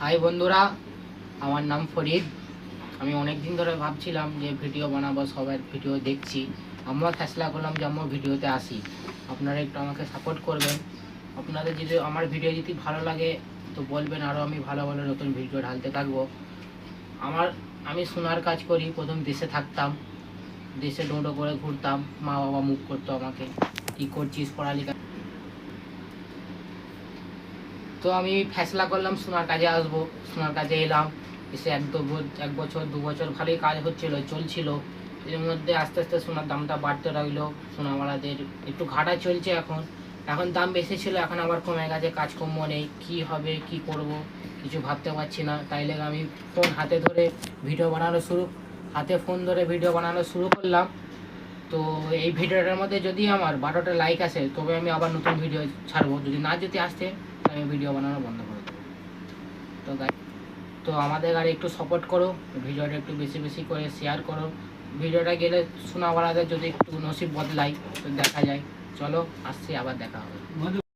High বন্ধুরা, আমার নাম ফরিদ। আমি অনেক দিন ধরে ভাবছিলাম যে ভিডিও বানাবো, সবার ভিডিও দেখছি, আমিও ফেসলা করলাম যে আমার ভিডিওতে আসি। আপনারা একটু আমাকে সাপোর্ট করবেন। আপনাদের যদি আমার ভিডিও যদি ভালো লাগে তো বলবেন, আরও আমি ভালো ভালো নতুন ভিডিও ঢালতে থাকবো। আমি সোনার কাজ করি। প্রথম দেশে থাকতাম, দেশে ডোডো করে ঘুরতাম, মা বাবা মুখ করতো আমাকে, কী করছিস পড়ালেখা। তো আমি ফেসলা করলাম সোনার কাজে আসবো। সোনার কাজে এলাম, এসে এক বছর 2 বছর ভালোই কাজ চলছিল। এর মধ্যে আস্তে আস্তে সোনার দামটা বাড়তে লাগলো। সোনাওয়ালাদের একটু ঘাটা চলছে। এখন দাম বেশি ছিল, এখন আবার কমে গেছে, কাজকর্ম নেই। কী হবে, কি করব, কিছু ভাবতে পারছি না। তাই লেগে আমি হাতে ধরে ফোন ধরে ভিডিও বানানো শুরু করলাম। তো এই ভিডিওটার মধ্যে যদি আমার 12টা লাইক আসে তবে আমি আবার নতুন ভিডিও ছাড়বো। যদি আসতে আমি ভিডিও বানানো বন্ধ করে দেবো। তো তো আমাদের আর একটু সাপোর্ট করো, ভিডিওটা একটু বেশি বেশি করে শেয়ার করো। ভিডিওটা গেলে শোনাওয়ালাদের যদি একটু নসিব বদলাই তো দেখা যায়। চলো, আসছি, আবার দেখা হবে।